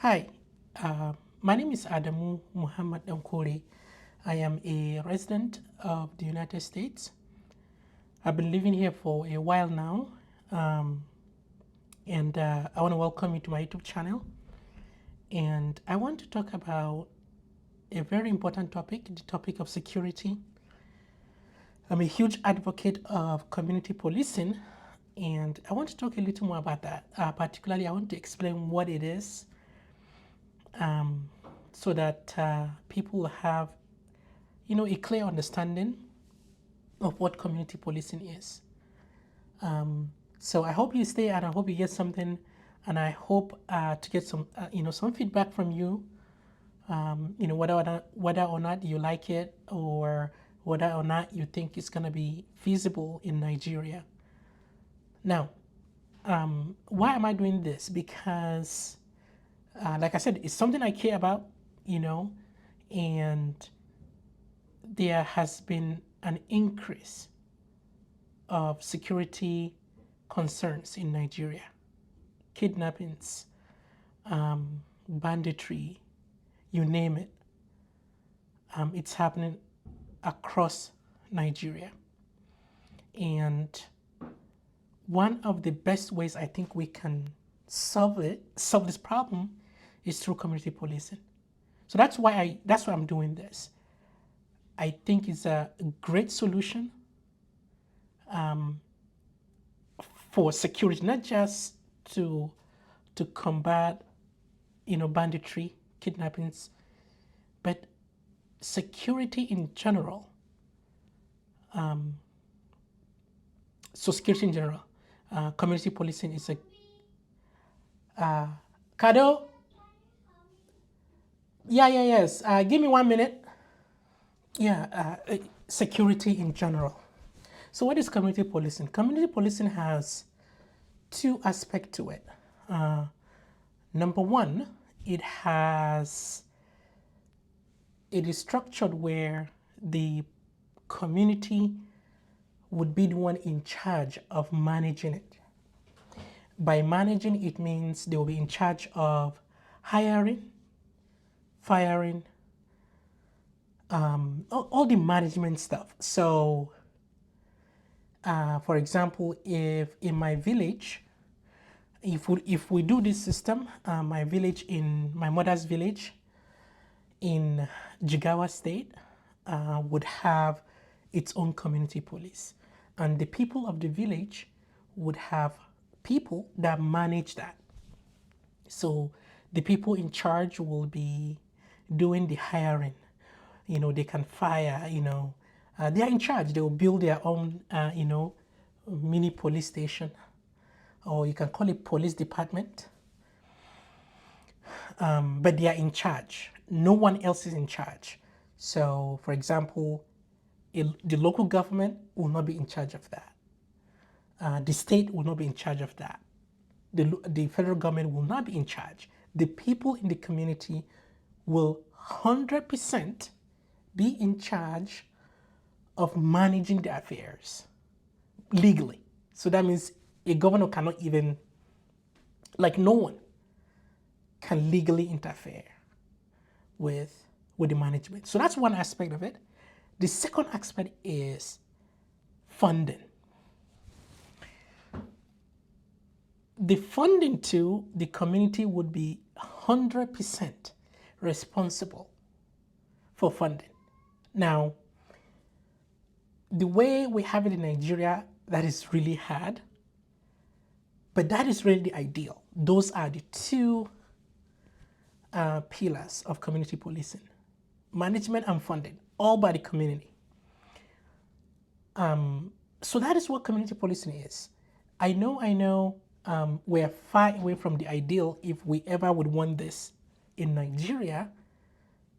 Hi, uh, my name is Adamu Muhammad Dankore. I am a resident of the United States. I've been living here for a while now, um, and I want to welcome you to my YouTube channel. And I want to talk about a very important topic, the topic of security. I'm a huge advocate of community policing, and I want to talk a little more about that. Particularly, I want to explain what it is um, so that people have a clear understanding of what community policing is. So I hope you stay and I hope you get something, and I hope to get some feedback from you. Whether or not you like it, or whether or not you think it's gonna be feasible in Nigeria. Now, why am I doing this? Because, like I said, it's something I care about, and there has been an increase of security concerns in Nigeria: kidnappings, banditry, you name it. It's happening across Nigeria. And one of the best ways I think we can solve this problem, is through community policing. So that's why I'm doing this. I think it's a great solution for security, not just to combat banditry, kidnappings, but security in general. So security in general, community policing is a Kado. Yes. Give me 1 minute. Security in general. So what is community policing? Community policing has two aspects to it. Number one, it is structured where the community would be the one in charge of managing it. By managing, it means they will be in charge of hiring, firing, all the management stuff. So, for example, if in my village, if we do this system, my mother's village in Jigawa State would have its own community police, and the people of the village would have people that manage that. So the people in charge will be doing the hiring. They can fire. They are in charge. They will build their own, mini police station, or you can call it police department. But they are in charge. No one else is in charge. So, for example, the local government will not be in charge of that. The state will not be in charge of that. The federal government will not be in charge. The people in the community will 100% be in charge of managing the affairs legally. So that means a governor cannot even, no one can legally interfere with the management. So that's one aspect of it. The second aspect is funding. The funding to the community would be 100% responsible for funding. Now, the way we have it in Nigeria, that is really hard, but that is really the ideal. Those are the two pillars of community policing: management and funding, all by the community. So that is what community policing is. I know we're far away from the ideal if we ever would want this in Nigeria,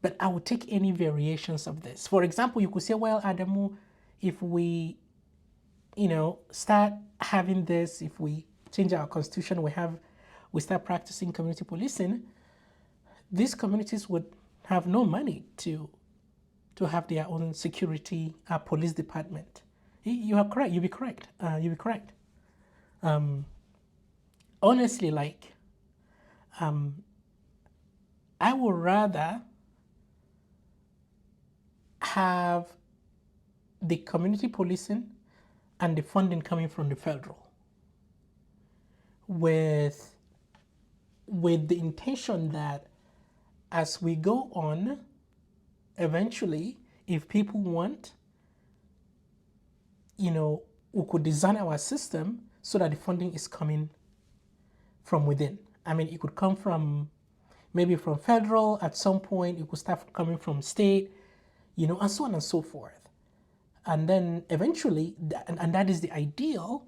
but I would take any variations of this. For example, you could say, well, Adamu, if we, start having this, if we change our constitution, we start practicing community policing, these communities would have no money to have their own security police department. You are correct. You'll be correct. Honestly, I would rather have the community policing and the funding coming from the federal with the intention that as we go on, eventually, if people want, we could design our system so that the funding is coming from within. I mean, it could come from maybe from federal at some point, it could start coming from state, and so on and so forth. And then eventually, and that is the ideal,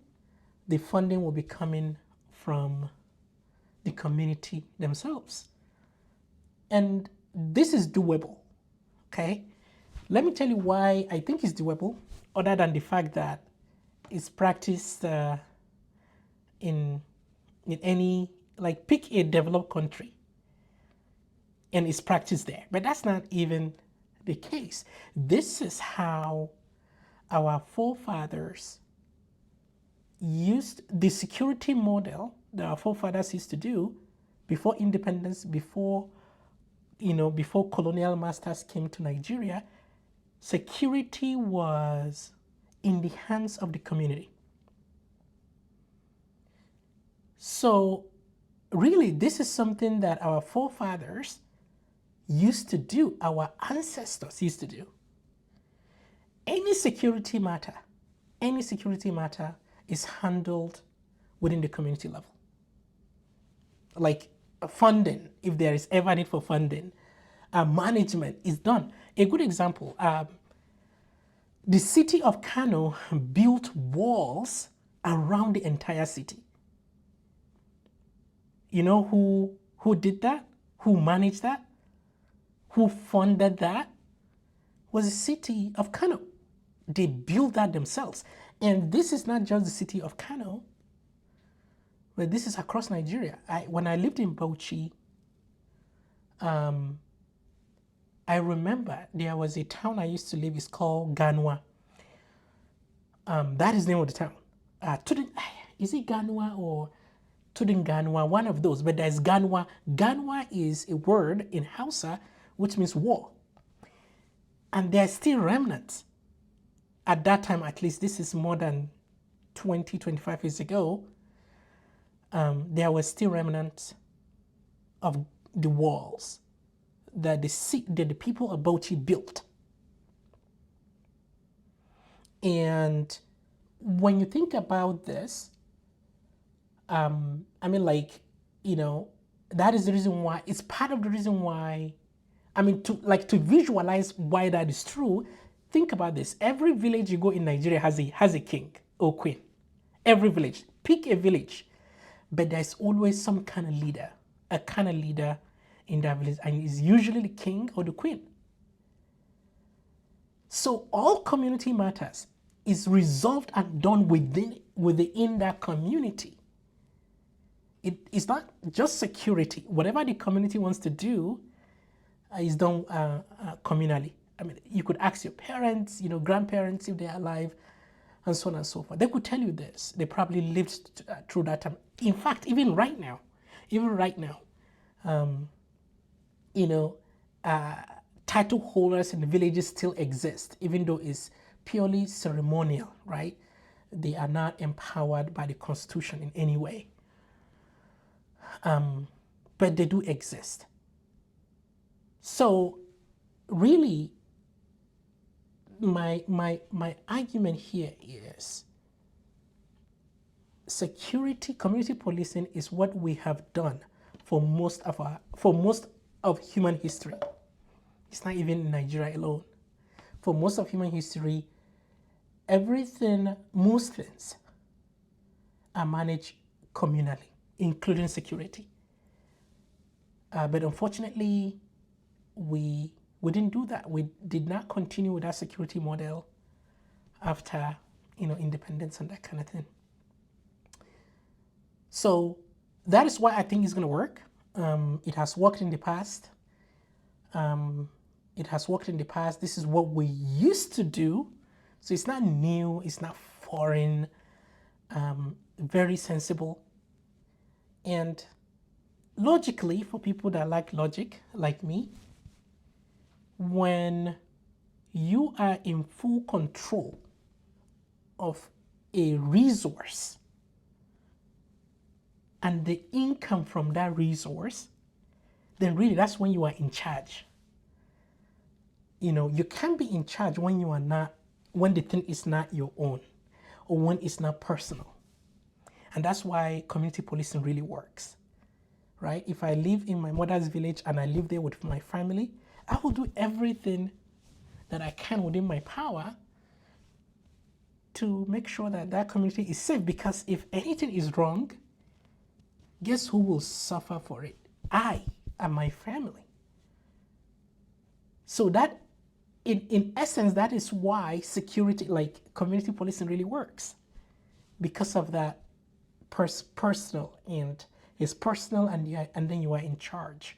the funding will be coming from the community themselves. And this is doable, okay? Let me tell you why I think it's doable, other than the fact that it's practiced in any, like, pick a developed country and it's practiced there. But that's not even the case. This is how our forefathers used the security model that our forefathers used to do before independence, before colonial masters came to Nigeria. Security was in the hands of the community. So really, this is something that our forefathers used to do, our ancestors used to do. Any security matter is handled within the community level. Like funding, if there is ever need for funding, management is done. A good example, the city of Kano built walls around the entire city. You know who did that? Who managed that? Who funded that? Was the city of Kano. They built that themselves. And this is not just the city of Kano, but this is across Nigeria. When I lived in Bauchi, I remember there was a town I used to live, it's called Ganwa. That is the name of the town. Is it Ganwa or Tudunganwa? One of those, but there's Ganwa. Ganwa is a word in Hausa which means war. And there are still remnants. At that time, at least, this is more than 20, 25 years ago, there were still remnants of the walls that the people of Bauchi built. And when you think about this, I mean, like, that is the reason why, it's part of the reason why, I mean, to visualize why that is true, think about this. Every village you go in Nigeria has a king or queen. Every village. Pick a village. But there's always some kind of leader, in that village, and it's usually the king or the queen. So all community matters is resolved and done within that community. It's not just security. Whatever the community wants to do is done communally. I mean, you could ask your parents, grandparents if they're alive, and so on and so forth. They could tell you this. They probably lived through that time. In fact, even right now, title holders in the villages still exist, even though it's purely ceremonial, right? They are not empowered by the Constitution in any way. But they do exist. So really, my argument here is security, community policing is what we have done for most of human history. It's not even in Nigeria alone. For most of human history, most things are managed communally, including security. But unfortunately, we didn't do that. We did not continue with that security model after, independence and that kind of thing. So that is why I think it's going to work. It has worked in the past. This is what we used to do. So it's not new. It's not foreign. Very sensible. And logically, for people that like logic, like me, when you are in full control of a resource and the income from that resource, then really that's when you are in charge. You know, you can't be in charge when you are not, when the thing is not your own or when it's not personal. And that's why community policing really works, right? If I live in my mother's village and I live there with my family, I will do everything that I can within my power to make sure that that community is safe, because if anything is wrong, guess who will suffer for it? I and my family. So that, in essence, that is why security, like community policing, really works, because of that personal, and it's personal, and then you are in charge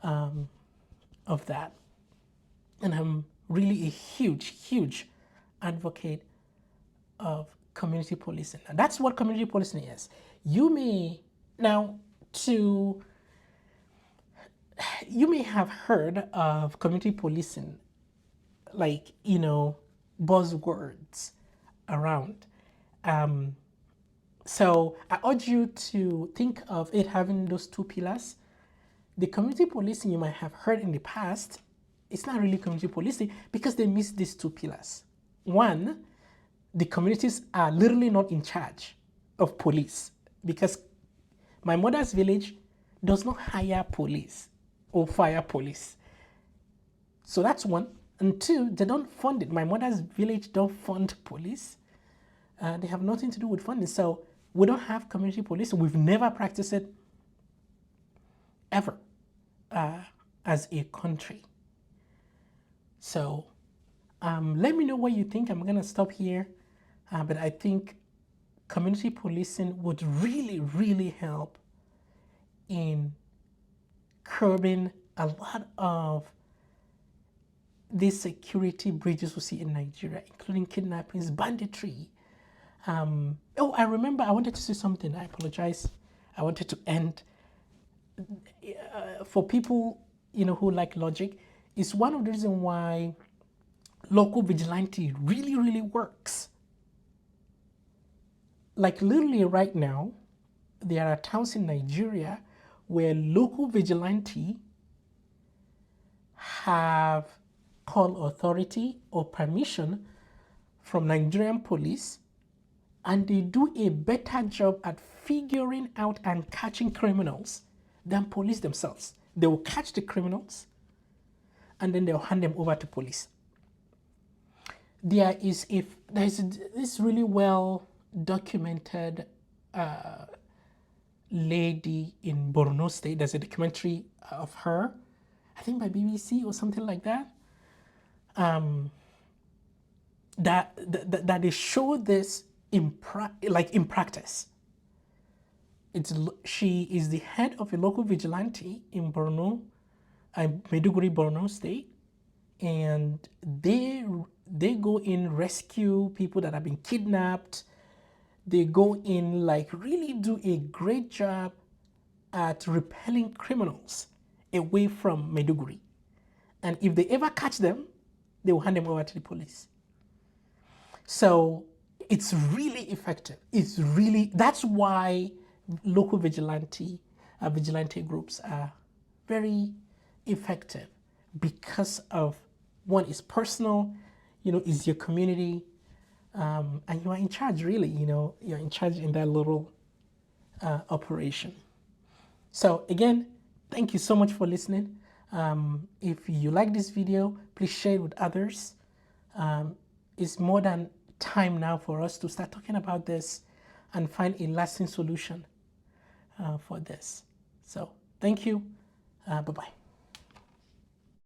of that. And I'm really a huge advocate of community policing. And that's what community policing is. You may have heard of community policing, like, you know, buzzwords around. So I urge you to think of it having those two pillars. The community policing you might have heard in the past, it's not really community policing because they miss these two pillars. One, the communities are literally not in charge of police, because my mother's village does not hire police or fire police. So that's one. And two, they don't fund it. My mother's village don't fund police. They have nothing to do with funding. So we don't have community policing. We've never practiced it ever as a country. So let me know what you think. I'm gonna stop here, but I think community policing would really help in curbing a lot of these security breaches we see in Nigeria, including kidnappings, banditry. Oh, I remember I wanted to say something. I apologize. I wanted to end. For people, you know, who like logic, it's one of the reasons why local vigilante really works. Like literally right now, there are towns in Nigeria where local vigilante have call authority or permission from Nigerian police, and they do a better job at figuring out and catching criminals than police themselves. They will catch the criminals and then they'll hand them over to police. There is this really well documented lady in Borno State. There's a documentary of her, I think by BBC or something like that. That they show this in practice. She is the head of a local vigilante in Borno, Maiduguri, Borno State, and they go in, rescue people that have been kidnapped. They go in, like, really do a great job at repelling criminals away from Maiduguri. And if they ever catch them, they will hand them over to the police. So it's really effective. That's why local vigilante groups are very effective, because of, one, is personal, you know, is your community, and you are in charge, really, you know, you're in charge in that little operation. So again, thank you so much for listening. If you like this video, please share it with others. It's more than time now for us to start talking about this and find a lasting solution for this. So thank you. Bye-bye.